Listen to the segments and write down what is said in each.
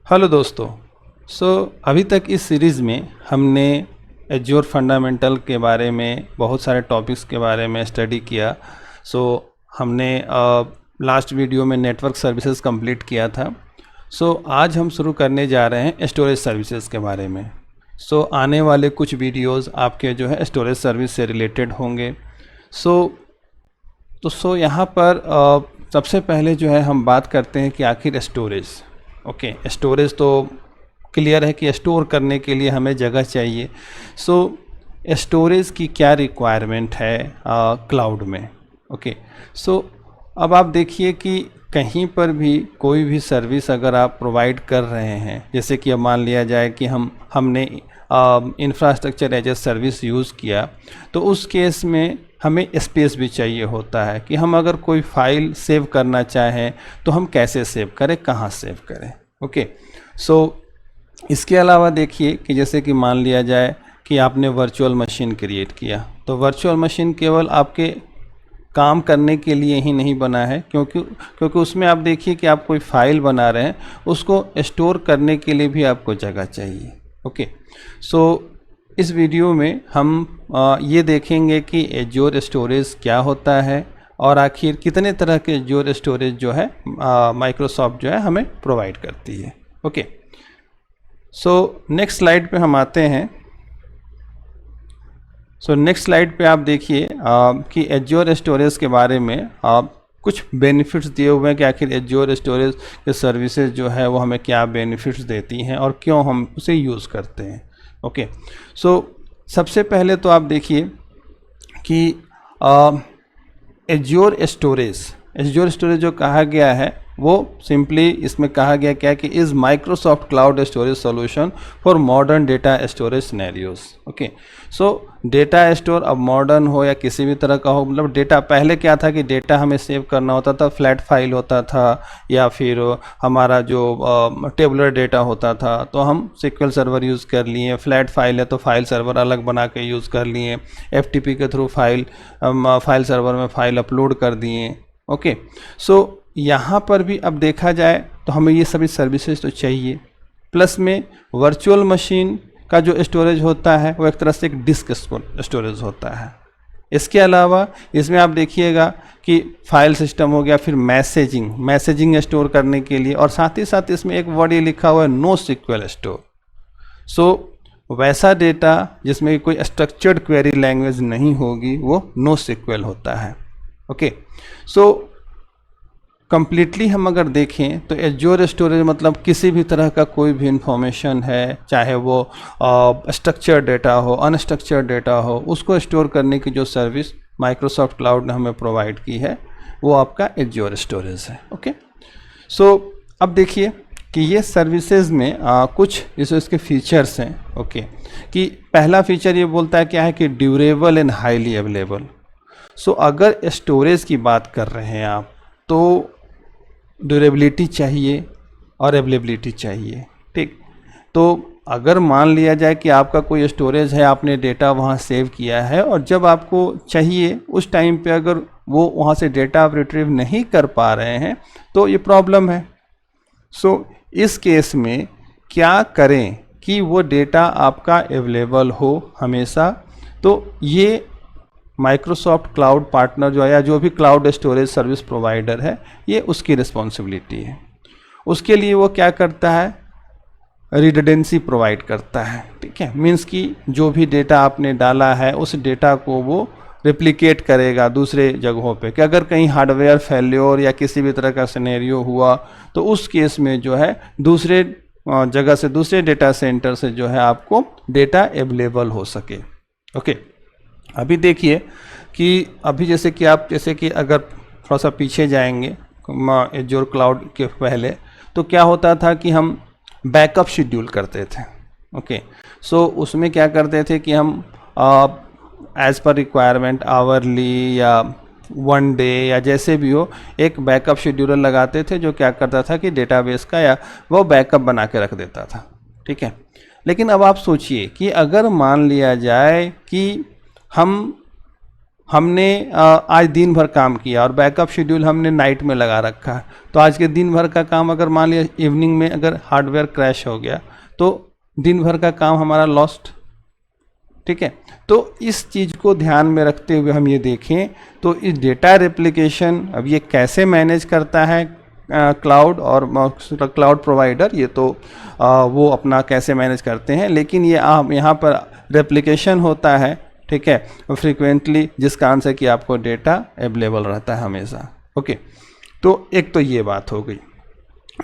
Hello दोस्तों। अभी तक इस सीरीज़ में हमने एज्योर फंडामेंटल के बारे में बहुत सारे टॉपिक्स के बारे में स्टडी किया। हमने लास्ट वीडियो में नेटवर्क सर्विसेज कंप्लीट किया था। आज हम शुरू करने जा रहे हैं स्टोरेज सर्विसेज के बारे में। आने वाले कुछ वीडियोस आपके जो है स्टोरेज सर्विस से रिलेटेड होंगे। यहाँ पर सबसे पहले जो है हम बात करते हैं कि आखिर स्टोरेज स्टोरेज तो क्लियर है कि स्टोर करने के लिए हमें जगह चाहिए। स्टोरेज की क्या रिक्वायरमेंट है क्लाउड में। अब आप देखिए कि कहीं पर भी कोई भी सर्विस अगर आप प्रोवाइड कर रहे हैं, जैसे कि अब मान लिया जाए कि हमने infrastructure as a service use किया, तो उस केस में हमें स्पेस भी चाहिए होता है कि हम अगर कोई फाइल सेव करना चाहें तो हम कैसे सेव करें, कहाँ सेव करें। इसके अलावा देखिए कि जैसे कि मान लिया जाए कि आपने वर्चुअल मशीन क्रिएट किया, तो वर्चुअल मशीन केवल आपके काम करने के लिए ही नहीं बना है, क्योंकि उसमें आप देखिए कि आप कोई फाइल बना रहे हैं, उसको स्टोर करने के लिए भी आपको जगह चाहिए। इस वीडियो में हम ये देखेंगे कि एज्योर स्टोरेज क्या होता है और आखिर कितने तरह के एज्योर स्टोरेज जो है माइक्रोसॉफ्ट जो है हमें प्रोवाइड करती है। नेक्स्ट स्लाइड पे हम आते हैं। नेक्स्ट स्लाइड पे आप देखिए कि एज्योर स्टोरेज के बारे में कुछ बेनिफिट्स दिए हुए हैं कि आखिर एज्योर स्टोरेज के सर्विसेज जो है वो हमें क्या बेनिफिट्स देती हैं और क्यों हम उसे यूज़ करते हैं। सबसे पहले तो आप देखिए कि एज्योर स्टोरेज जो कहा गया है वो सिंपली इसमें कहा गया क्या कि is Microsoft cloud storage solution for modern data storage scenarios. Data store अब मॉडर्न हो या किसी भी तरह का हो, मतलब डेटा पहले क्या था कि डेटा हमें सेव करना होता था, फ्लैट फाइल होता था या फिर हमारा जो टेबुलर डेटा होता था, तो हम SQL सर्वर यूज़ कर लिए। फ्लैट फाइल है तो फाइल सर्वर अलग बना के यूज़ कर लिए, FTP के थ्रू फाइल सर्वर में फाइल अपलोड कर दिए। यहाँ पर भी अब देखा जाए तो हमें ये सभी सर्विसेज तो चाहिए, प्लस में वर्चुअल मशीन का जो स्टोरेज होता है वो एक तरह से एक डिस्क स्टोरेज होता है। इसके अलावा इसमें आप देखिएगा कि फाइल सिस्टम हो गया, फिर मैसेजिंग स्टोर करने के लिए, और साथ ही साथ इसमें एक वर्ड ये लिखा हुआ है नो सिक्वल स्टोर। वैसा डेटा जिसमें कोई स्ट्रक्चर्ड क्वेरी लैंग्वेज नहीं होगी वो नो सिक्वल होता है। कंप्लीटली हम अगर देखें तो एज्योर स्टोरेज मतलब किसी भी तरह का कोई भी इंफॉर्मेशन है, चाहे वो स्ट्रक्चर्ड डेटा हो, अनस्ट्रक्चर्ड डेटा हो, उसको स्टोर करने की जो सर्विस माइक्रोसॉफ्ट क्लाउड ने हमें प्रोवाइड की है वो आपका एज्योर स्टोरेज है। अब देखिए कि ये सर्विसेज में कुछ इसके फीचर्स हैं। कि पहला फीचर ये बोलता है क्या है कि ड्यूरेबल एंड हाईली अवेलेबल। अगर स्टोरेज की बात कर रहे हैं आप तो ड्यूरेबिलिटी चाहिए और अवेलेबिलिटी चाहिए। ठीक, तो अगर मान लिया जाए कि आपका कोई स्टोरेज है, आपने डेटा वहाँ सेव किया है और जब आपको चाहिए उस टाइम पे अगर वो वहाँ से डेटा आप रिट्रीव नहीं कर पा रहे हैं तो ये प्रॉब्लम है। इस केस में क्या करें कि वो डेटा आपका अवेलेबल हो हमेशा, तो ये माइक्रोसॉफ्ट क्लाउड पार्टनर जो है या जो भी क्लाउड स्टोरेज सर्विस प्रोवाइडर है ये उसकी रिस्पॉन्सिबिलिटी है। उसके लिए वो क्या करता है, रिडंडेंसी प्रोवाइड करता है। ठीक है, मीन्स कि जो भी डेटा आपने डाला है उस डेटा को वो रिप्लिकेट करेगा दूसरे जगहों पे, कि अगर कहीं हार्डवेयर फेल्योर या किसी भी तरह का सिनेरियो हुआ तो उस केस में जो है दूसरे जगह से, दूसरे डेटा सेंटर से जो है आपको डेटा अवेलेबल हो सके। अभी देखिए कि अभी जैसे कि अगर थोड़ा सा पीछे जाएंगे एज्योर क्लाउड के पहले, तो क्या होता था कि हम बैकअप शेड्यूल करते थे। उसमें क्या करते थे कि हम एज पर रिक्वायरमेंट आवरली या वन डे या जैसे भी हो एक बैकअप शेड्यूलर लगाते थे, जो क्या करता था कि डेटाबेस का या वो बैकअप बना के रख देता था। ठीक है, लेकिन अब आप सोचिए कि अगर मान लिया जाए कि हम हमने आज दिन भर काम किया और बैकअप शेड्यूल हमने नाइट में लगा रखा है, तो आज के दिन भर का काम अगर मान लिया इवनिंग में अगर हार्डवेयर क्रैश हो गया तो दिन भर का काम हमारा लॉस्ट। ठीक है, तो इस चीज़ को ध्यान में रखते हुए हम ये देखें तो इस डेटा रेप्लिकेशन अब ये कैसे मैनेज करता है क्लाउड और क्लाउड प्रोवाइडर, ये तो वो अपना कैसे मैनेज करते हैं, लेकिन ये यहाँ पर रेप्लिकेशन होता है, ठीक है, फ्रीक्वेंटली, जिसका आंसर कि आपको डेटा अवेलेबल रहता है हमेशा। ओके, तो एक तो ये बात हो गई।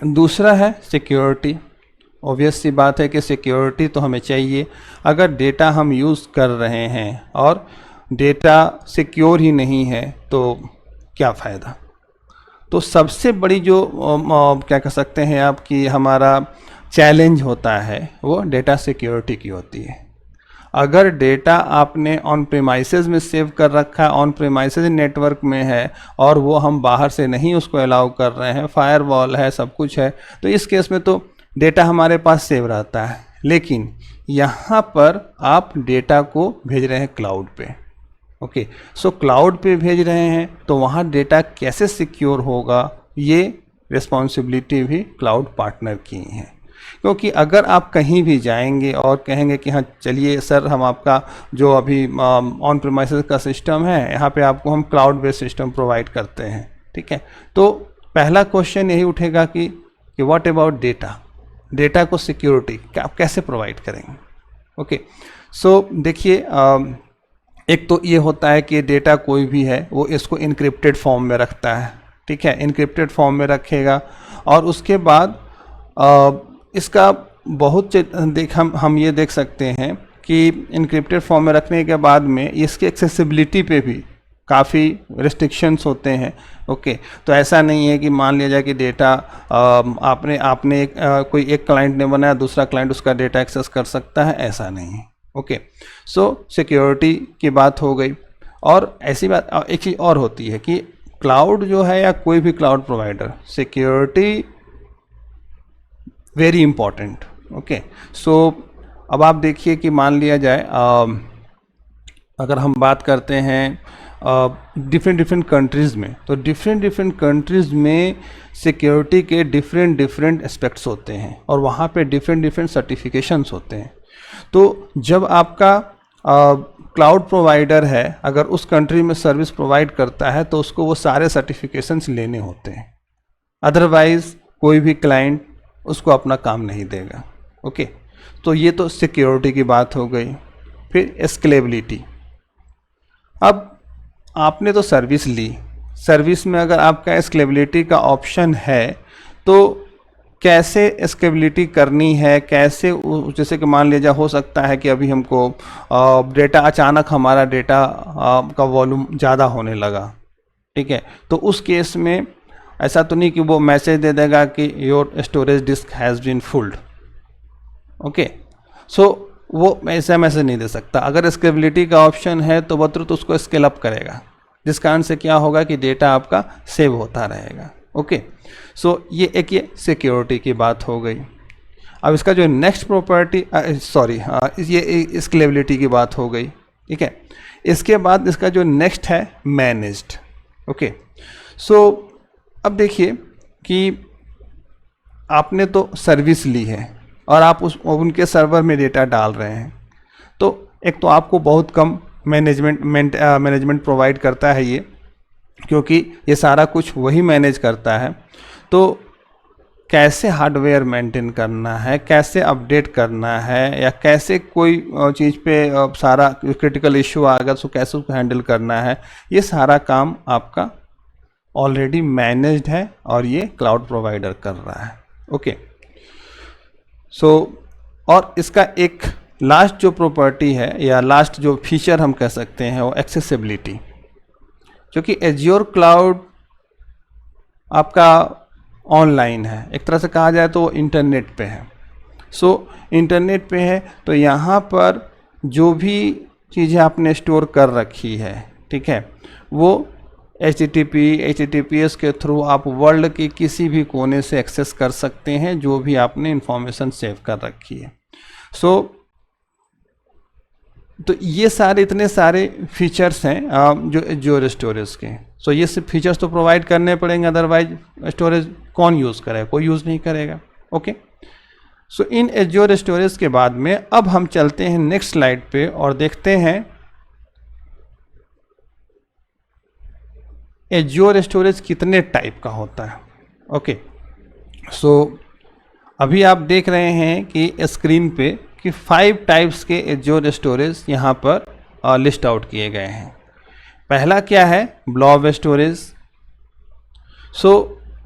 दूसरा है सिक्योरिटी। ऑब्वियस सी बात है कि सिक्योरिटी तो हमें चाहिए। अगर डेटा हम यूज़ कर रहे हैं और डेटा सिक्योर ही नहीं है तो क्या फ़ायदा। तो सबसे बड़ी जो क्या कह सकते हैं आप कि हमारा चैलेंज होता है वो डेटा सिक्योरिटी की होती है। अगर डेटा आपने ऑन प्रीमाइसेस में सेव कर रखा है, ऑन प्रीमाइसेस नेटवर्क में है और वो हम बाहर से नहीं उसको अलाउ कर रहे हैं, फायरवॉल है, सब कुछ है, तो इस केस में तो डेटा हमारे पास सेव रहता है। लेकिन यहाँ पर आप डेटा को भेज रहे हैं क्लाउड पे। ओके, सो क्लाउड पे भेज रहे हैं तो वहाँ डेटा कैसे सिक्योर होगा, ये रिस्पॉन्सिबिलिटी भी क्लाउड पार्टनर की है। क्योंकि अगर आप कहीं भी जाएंगे और कहेंगे कि हाँ चलिए सर हम आपका जो अभी ऑन प्रीमाइसेस का सिस्टम है यहाँ पे आपको हम क्लाउड बेस्ड सिस्टम प्रोवाइड करते हैं, ठीक है, तो पहला क्वेश्चन यही उठेगा कि व्हाट अबाउट डेटा, डेटा को सिक्योरिटी आप कैसे प्रोवाइड करेंगे। ओके, सो देखिए एक तो ये होता है कि डेटा कोई भी है वो इसको इनक्रिप्टेड फॉर्म में रखता है, ठीक है, इनक्रिप्टेड फॉर्म में रखेगा और उसके बाद इसका बहुत हम ये देख सकते हैं कि इनक्रिप्टेड फॉर्म में रखने के बाद में इसकी एक्सेसिबिलिटी पे भी काफ़ी रिस्ट्रिक्शंस होते हैं। ओके, तो ऐसा नहीं है कि मान लिया जाए कि डेटा आपने कोई एक क्लाइंट ने बनाया, दूसरा क्लाइंट उसका डेटा एक्सेस कर सकता है, ऐसा नहीं है। ओके, सो सिक्योरिटी की बात हो गई। और ऐसी बात एक चीज़ और होती है कि क्लाउड जो है या कोई भी cloud provider, security very important. Okay, so अब आप देखिए कि मान लिया जाए अगर हम बात करते हैं डिफरेंट कंट्रीज़ में, तो डिफरेंट कंट्रीज़ में सिक्योरिटी के डिफरेंट एस्पेक्ट्स होते हैं और वहाँ पे डिफरेंट सर्टिफिकेशंस होते हैं। तो जब आपका क्लाउड प्रोवाइडर है अगर उस कंट्री में सर्विस प्रोवाइड करता है तो उसको वो सारे सर्टिफिकेशंस लेने होते हैं, अदरवाइज कोई भी क्लाइंट उसको अपना काम नहीं देगा। ओके, तो ये तो सिक्योरिटी की बात हो गई। फिर स्केलेबिलिटी, अब आपने तो सर्विस ली, सर्विस में अगर आपका स्केलेबिलिटी का ऑप्शन है तो कैसे स्केलेबिलिटी करनी है, कैसे, जैसे कि मान लीजिए हो सकता है कि अभी हमको डेटा अचानक हमारा डेटा का वॉल्यूम ज़्यादा होने लगा, ठीक है, तो उस केस में ऐसा तो नहीं कि वो मैसेज दे देगा कि your storage disk has been fulled. Okay, so वो ऐसा मैसेज नहीं दे सकता। अगर स्केलेबिलिटी का ऑप्शन है तो वो तुरंत उसको स्केल अप करेगा, जिस कारण से क्या होगा कि डेटा आपका सेव होता रहेगा। ओके, सो ये सिक्योरिटी की बात हो गई। अब इसका जो नेक्स्ट प्रॉपर्टी ये स्केलेबिलिटी की बात हो गई, ठीक है। इसके बाद इसका जो नेक्स्ट है मैनेज्ड। ओके, सो अब देखिए कि आपने तो सर्विस ली है और आप उनके सर्वर में डेटा डाल रहे हैं, तो एक तो आपको बहुत कम मैनेजमेंट प्रोवाइड करता है ये, क्योंकि ये सारा कुछ वही मैनेज करता है। तो कैसे हार्डवेयर मेंटेन करना है, कैसे अपडेट करना है, या कैसे कोई चीज़ पे सारा क्रिटिकल इशू आ गया तो कैसे उसको हैंडल करना है, ये सारा काम आपका ऑलरेडी मैनेज्ड है और ये क्लाउड प्रोवाइडर कर रहा है। ओके, सो और इसका एक लास्ट जो प्रॉपर्टी है या लास्ट जो फीचर हम कह सकते हैं वो एक्सेसिबिलिटी, क्योंकि एज्योर क्लाउड आपका ऑनलाइन है, एक तरह से कहा जाए तो वो इंटरनेट पे है। सो इंटरनेट पे है तो यहाँ पर जो भी चीज़ें आपने स्टोर कर रखी है, ठीक है, वो HTTPS के थ्रू आप वर्ल्ड के किसी भी कोने से एक्सेस कर सकते हैं जो भी आपने इंफॉर्मेशन सेव कर रखी है। सो तो ये सारे इतने सारे फीचर्स हैं जो एज्योर स्टोरेज के। सो ये सब फीचर्स तो प्रोवाइड करने पड़ेंगे, अदरवाइज स्टोरेज कौन यूज़ करेगा, कोई यूज़ नहीं करेगा। ओके, सो इन एज्योर स्टोरेज के बाद में अब हम चलते हैं नेक्स्ट स्लाइड पे और देखते हैं एज्योर स्टोरेज कितने टाइप का होता है। ओके, सो अभी आप देख रहे हैं कि स्क्रीन पे कि 5 टाइप्स के एज्योर स्टोरेज यहाँ पर लिस्ट आउट किए गए हैं। पहला क्या है, ब्लॉब स्टोरेज। सो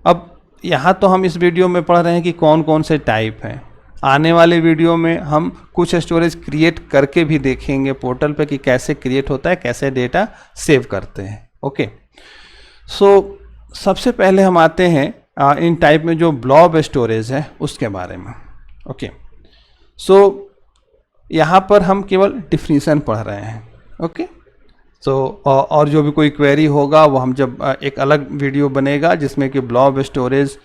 अब यहाँ तो हम इस वीडियो में पढ़ रहे हैं कि कौन कौन से टाइप हैं। आने वाले वीडियो में हम कुछ स्टोरेज क्रिएट करके भी देखेंगे पोर्टल पे कि कैसे क्रिएट होता है, कैसे डेटा सेव करते हैं। ओके, सो सबसे पहले हम आते हैं इन टाइप में जो ब्लॉब स्टोरेज है उसके बारे में। ओके, सो यहाँ पर हम केवल डिफिनीशन पढ़ रहे हैं। ओके, सो और जो भी कोई क्वेरी होगा वो हम जब एक अलग वीडियो बनेगा जिसमें कि ब्लॉब स्टोरेज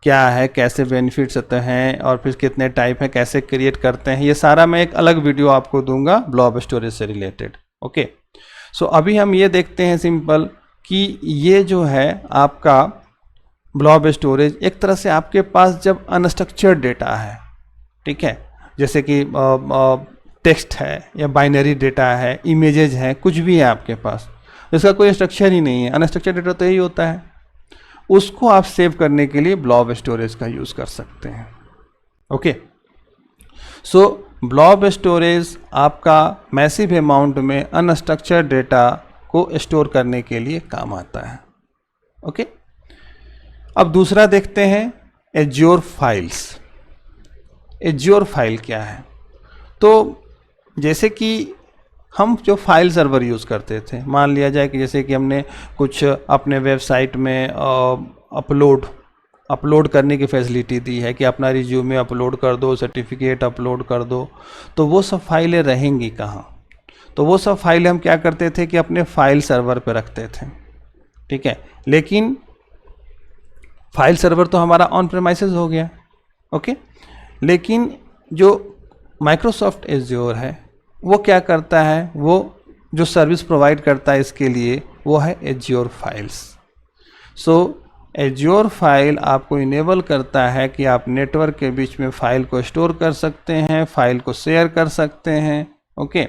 क्या है, कैसे बेनिफिट्स होते हैं और फिर कितने टाइप हैं, कैसे क्रिएट करते हैं, ये सारा मैं एक अलग वीडियो आपको दूंगा ब्लॉब स्टोरेज से रिलेटेड। ओके, सो अभी हम ये देखते हैं सिंपल कि ये जो है आपका ब्लॉब स्टोरेज एक तरह से आपके पास जब अनस्ट्रक्चर्ड डेटा है, ठीक है, जैसे कि टेक्स्ट है या बाइनरी डेटा है, इमेजेज हैं, कुछ भी है आपके पास, इसका कोई स्ट्रक्चर ही नहीं है, अनस्ट्रक्चर्ड डेटा तो यही होता है, उसको आप सेव करने के लिए ब्लॉब स्टोरेज का यूज़ कर सकते हैं। ओके, सो ब्लॉब स्टोरेज आपका मैसिव अमाउंट में अनस्ट्रक्चर्ड डेटा को स्टोर करने के लिए काम आता है। ओके, अब दूसरा देखते हैं एज्योर फाइल्स। एज्योर फाइल क्या है, तो जैसे कि हम जो फाइल सर्वर यूज़ करते थे, मान लिया जाए कि जैसे कि हमने कुछ अपने वेबसाइट में अपलोड करने की फैसिलिटी दी है कि अपना रिज्यूमे अपलोड कर दो, सर्टिफिकेट अपलोड कर दो, तो वो सब फाइलें रहेंगी कहाँ, तो वो सब फाइलें हम क्या करते थे कि अपने फाइल सर्वर पे रखते थे। ठीक है, लेकिन फाइल सर्वर तो हमारा ऑन प्रेमाइसेस हो गया। ओके, लेकिन जो माइक्रोसॉफ्ट एज्योर है वो क्या करता है, वो जो सर्विस प्रोवाइड करता है इसके लिए वो है एज्योर फाइल्स। सो एज्योर फाइल आपको इनेबल करता है कि आप नेटवर्क के बीच में फाइल को स्टोर कर सकते हैं, फाइल को शेयर कर सकते हैं। ओके,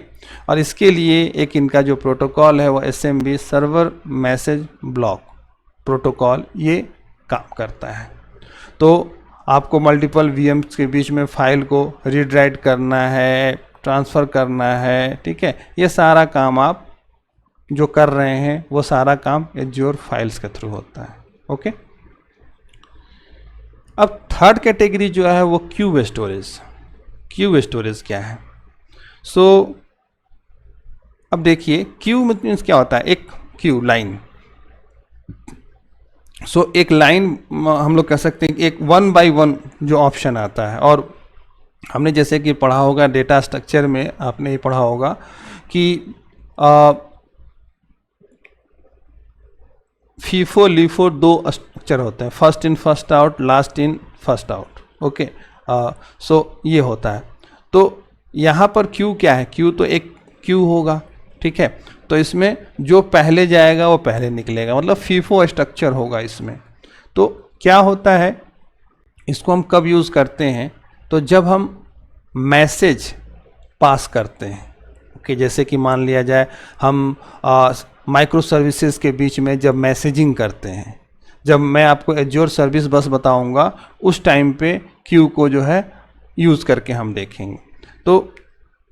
और इसके लिए एक इनका जो प्रोटोकॉल है वो SMB server message block protocol ये काम करता है। तो आपको मल्टीपल VMs के बीच में फाइल को रीड राइट करना है, ट्रांसफ़र करना है, ठीक है, ये सारा काम आप जो कर रहे हैं वो सारा काम एज्योर फाइल्स के थ्रू होता है। ओके, अब थर्ड कैटेगरी जो है वो क्यूब स्टोरेज। क्यूब स्टोरेज क्या है, सो अब देखिए क्यू मीन्स क्या होता है, एक क्यू लाइन। सो एक लाइन हम लोग कह सकते हैं एक 1 by 1 जो ऑप्शन आता है, और हमने जैसे कि पढ़ा होगा डेटा स्ट्रक्चर में, आपने ये पढ़ा होगा कि फीफो लीफो 2 स्ट्रक्चर होते हैं, first in first out, last in first out. Okay, so ये होता है। तो यहाँ पर क्यू क्या है, क्यू तो एक क्यू होगा, ठीक है, तो इसमें जो पहले जाएगा वो पहले निकलेगा, मतलब फीफो स्ट्रक्चर होगा इसमें। तो क्या होता है, इसको हम कब यूज़ करते हैं, तो जब हम मैसेज पास करते हैं। ओके, जैसे कि मान लिया जाए हम माइक्रो सर्विसेज के बीच में जब मैसेजिंग करते हैं, जब मैं आपको एज्योर सर्विस बस बताऊंगा उस टाइम पे क्यू को जो है यूज़ करके हम देखेंगे। तो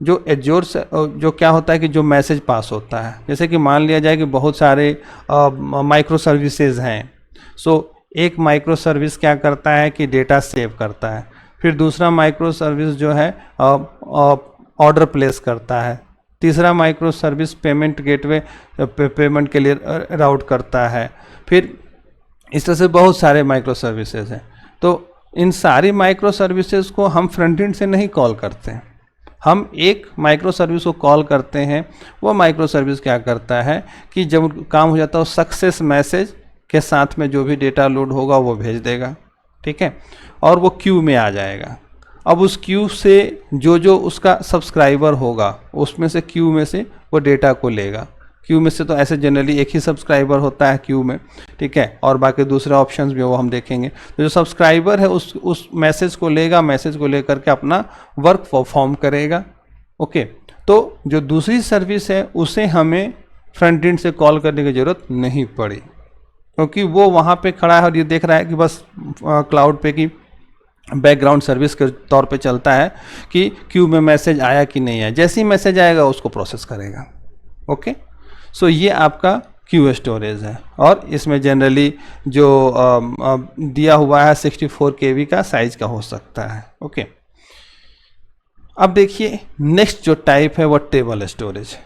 जो एज्योर से जो क्या होता है कि जो मैसेज पास होता है, जैसे कि मान लिया जाए कि बहुत सारे माइक्रो सर्विसेज हैं। सो एक माइक्रो सर्विस क्या करता है कि डेटा सेव करता है, फिर दूसरा माइक्रो सर्विस जो है ऑर्डर प्लेस करता है, तीसरा micro service payment gateway payment के लिए राउट करता है, फिर इस तरह से बहुत सारे माइक्रो सर्विसेज हैं। तो इन सारी माइक्रो सर्विसेज को हम फ्रंट एंड से नहीं कॉल करते हैं, हम एक माइक्रो सर्विस को कॉल करते हैं। वो माइक्रो सर्विस क्या करता है कि जब काम हो जाता है सक्सेस मैसेज के साथ में जो भी डेटा लोड होगा वो भेज देगा, ठीक है, और वो क्यू में आ जाएगा। अब उस क्यू से जो उसका सब्सक्राइबर होगा उसमें से क्यू में से वो डेटा को लेगा। क्यू में से तो ऐसे जनरली एक ही सब्सक्राइबर होता है क्यू में, ठीक है, और बाकी दूसरे ऑप्शंस भी वो हम देखेंगे। तो जो सब्सक्राइबर है उस मैसेज को लेगा, मैसेज को लेकर के अपना वर्क परफॉर्म करेगा। ओके, तो जो दूसरी सर्विस है उसे हमें फ्रंट एंड से कॉल करने की ज़रूरत नहीं पड़ी, क्योंकि वो वहाँ पे खड़ा है और ये देख रहा है कि बस क्लाउड पे की बैकग्राउंड सर्विस के तौर पे चलता है कि क्यू में मैसेज आया कि नहीं आया। जैसे ही मैसेज आएगा उसको प्रोसेस करेगा। ओके, सो ये आपका क्यू स्टोरेज है, और इसमें जनरली जो दिया हुआ है 64 KB का साइज का हो सकता है। ओके, अब देखिए नेक्स्ट जो टाइप है वो टेबल स्टोरेज।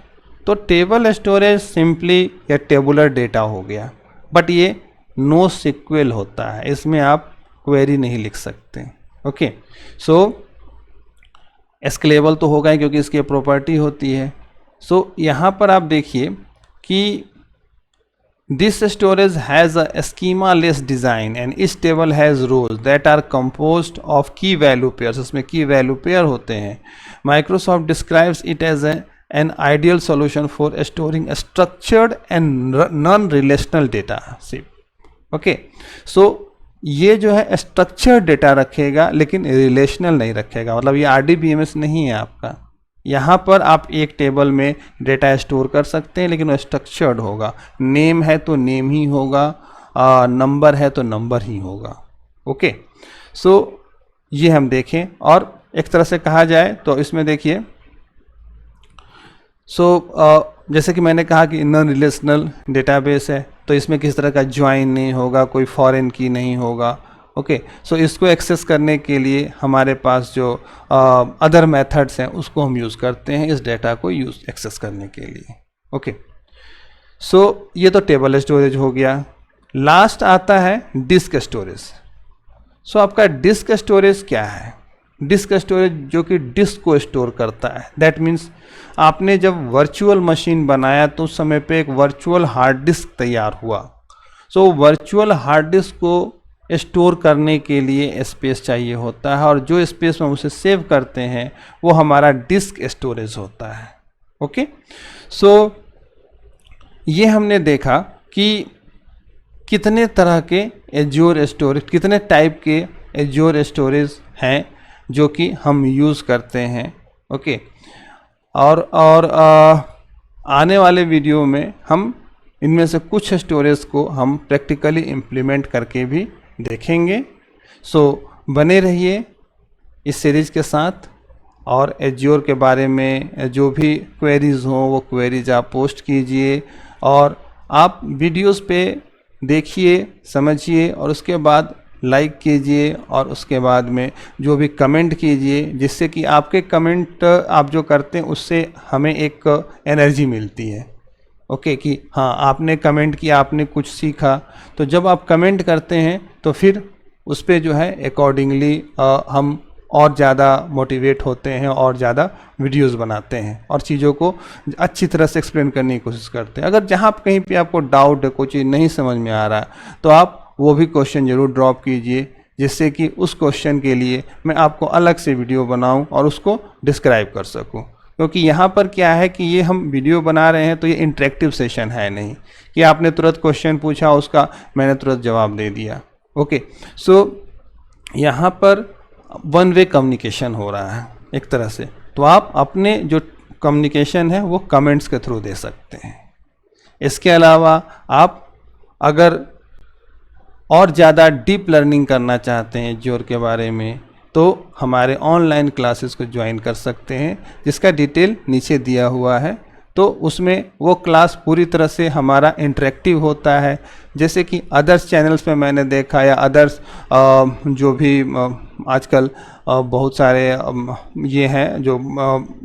तो टेबल स्टोरेज सिंपली या टेबुलर डेटा हो गया, बट ये नो सिक्वल होता है, इसमें आप क्वेरी नहीं लिख सकते। ओके, सो स्केलेबल तो होगा ही क्योंकि इसकी प्रॉपर्टी होती है। सो यहाँ पर आप देखिए कि this storage has a schema less design and इस table has rows that are composed of key value pairs. इसमें की वैल्यू पेयर होते हैं। Microsoft describes it as an ideal solution for storing structured and non relational data. Okay, so ये जो है structured data रखेगा लेकिन relational नहीं रखेगा, मतलब ये RDBMS नहीं है आपका। यहाँ पर आप एक टेबल में डेटा स्टोर कर सकते हैं लेकिन वो स्ट्रक्चर्ड होगा। नेम है तो नेम ही होगा, नंबर है तो नंबर ही होगा। ओके, सो ये हम देखें, और एक तरह से कहा जाए तो इसमें देखिए, जैसे कि मैंने कहा कि नॉन रिलेशनल डेटाबेस है तो इसमें किसी तरह का ज्वाइन नहीं होगा, कोई फॉरेन की नहीं होगा। ओके, सो इसको एक्सेस करने के लिए हमारे पास जो अदर मेथड्स हैं उसको हम यूज़ करते हैं इस डेटा को एक्सेस करने के लिए। ओके, सो ये तो टेबल स्टोरेज हो गया। लास्ट आता है डिस्क स्टोरेज। सो आपका डिस्क स्टोरेज क्या है? डिस्क स्टोरेज जो कि डिस्क को स्टोर करता है। दैट मीन्स आपने जब वर्चुअल मशीन बनाया तो उस समय पे एक वर्चुअल हार्ड डिस्क तैयार हुआ। सो वर्चुअल हार्ड डिस्क को स्टोर करने के लिए स्पेस चाहिए होता है, और जो स्पेस में उसे सेव करते हैं वो हमारा डिस्क स्टोरेज होता है। ओके, सो ये हमने देखा कि कितने तरह के एज्योर स्टोरेज, कितने टाइप के एज्योर स्टोरेज हैं जो कि हम यूज़ करते हैं। ओके, और आने वाले वीडियो में हम इनमें से कुछ स्टोरेज को हम प्रैक्टिकली इम्प्लीमेंट करके भी देखेंगे। सो बने रहिए इस सीरीज़ के साथ, और एज्योर के बारे में जो भी क्वेरीज़ हों वो क्वेरीज आप पोस्ट कीजिए, और आप वीडियोस पे देखिए, समझिए, और उसके बाद लाइक कीजिए, और उसके बाद में जो भी कमेंट कीजिए, जिससे कि आपके कमेंट आप जो करते हैं उससे हमें एक एनर्जी मिलती है। ओके, कि हाँ आपने कमेंट किया, आपने कुछ सीखा। तो जब आप कमेंट करते हैं तो फिर उस पर जो है अकॉर्डिंगली हम और ज़्यादा मोटिवेट होते हैं और ज़्यादा वीडियोस बनाते हैं और चीज़ों को अच्छी तरह से एक्सप्लेन करने की कोशिश करते हैं। अगर जहाँ कहीं पे आपको डाउट है, कोई चीज़ नहीं समझ में आ रहा है, तो आप वो भी क्वेश्चन ज़रूर ड्रॉप कीजिए, जिससे कि उस क्वेश्चन के लिए मैं आपको अलग से वीडियो बनाऊं और उसको डिस्क्राइब कर सकूं। क्योंकि यहाँ पर क्या है कि ये हम वीडियो बना रहे हैं तो ये इंटरेक्टिव सेशन है नहीं कि आपने तुरंत क्वेश्चन पूछा, उसका मैंने तुरंत जवाब दे दिया। ओके, सो यहाँ पर वन वे कम्युनिकेशन हो रहा है एक तरह से, तो आप अपने जो कम्युनिकेशन है वो कमेंट्स के थ्रू दे सकते हैं। इसके अलावा आप अगर और ज़्यादा डीप लर्निंग करना चाहते हैं एज्योर के बारे में, तो हमारे ऑनलाइन क्लासेस को ज्वाइन कर सकते हैं, जिसका डिटेल नीचे दिया हुआ है। तो उसमें वो क्लास पूरी तरह से हमारा इंटरेक्टिव होता है, जैसे कि अदर्स चैनल्स पे मैंने देखा, या अदर्स जो भी आजकल बहुत सारे ये हैं जो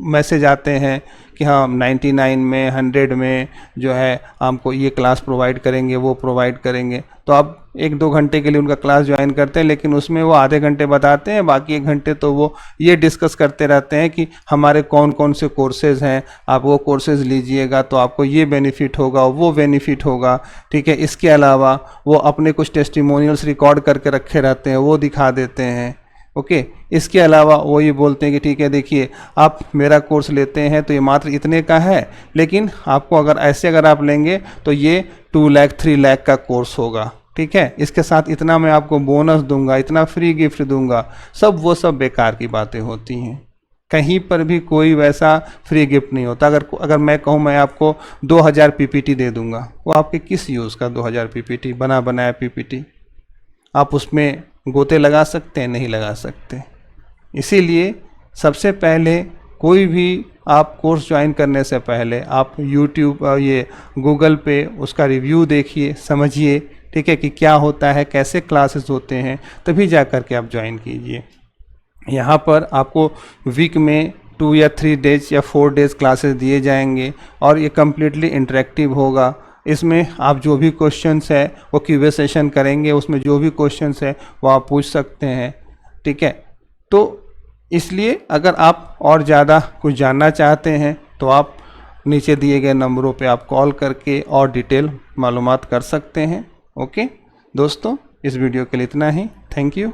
मैसेज आते हैं कि हाँ 99 में 100 में जो है हमको ये क्लास प्रोवाइड करेंगे, वो प्रोवाइड करेंगे। तो आप 1-2 घंटे के लिए उनका क्लास ज्वाइन करते हैं, लेकिन उसमें वो आधे घंटे बताते हैं, बाकी 1 घंटे तो वो ये डिस्कस करते रहते हैं कि हमारे कौन कौन से कोर्सेज़ हैं, आप वो कोर्सेज़ लीजिएगा तो आपको ये बेनिफिट होगा, वो बेनिफिट होगा। ठीक है, इसके अलावा वो अपने कुछ टेस्टिमोनियल्स रिकॉर्ड करके रखे रहते हैं, वो दिखा देते हैं। ओके। इसके अलावा वो ये बोलते हैं कि ठीक है देखिए आप मेरा कोर्स लेते हैं तो ये मात्र इतने का है, लेकिन आपको अगर आप लेंगे तो ये 2 लाख 3 लाख का कोर्स होगा, ठीक है, इसके साथ इतना मैं आपको बोनस दूंगा, इतना फ्री गिफ्ट दूंगा। वो सब बेकार की बातें होती हैं। कहीं पर भी कोई वैसा फ्री गिफ्ट नहीं होता। अगर मैं कहूँ मैं आपको 2000 पीपीटी दे दूंगा, वो आपके किस यूज़ का 2000 पीपीटी, बना बनाया पीपीटी? आप उसमें गोते लगा सकते हैं? नहीं लगा सकते। इसीलिए सबसे पहले कोई भी आप कोर्स ज्वाइन करने से पहले आप यूट्यूब ये गूगल पे उसका रिव्यू देखिए, समझिए, ठीक है, कि क्या होता है, कैसे क्लासेस होते हैं, तभी जा कर के आप ज्वाइन कीजिए। यहाँ पर आपको वीक में 2 या 3 डेज या 4 डेज क्लासेस दिए जाएंगे और ये कम्प्लीटली इंटरेक्टिव होगा। इसमें आप जो भी क्वेश्चंस है वो क्यूए सेशन करेंगे, उसमें जो भी क्वेश्चंस है वो आप पूछ सकते हैं, ठीक है। तो इसलिए अगर आप और ज़्यादा कुछ जानना चाहते हैं तो आप नीचे दिए गए नंबरों पे आप कॉल करके और डिटेल मालूमात कर सकते हैं। ओके दोस्तों, इस वीडियो के लिए इतना ही। Thank you.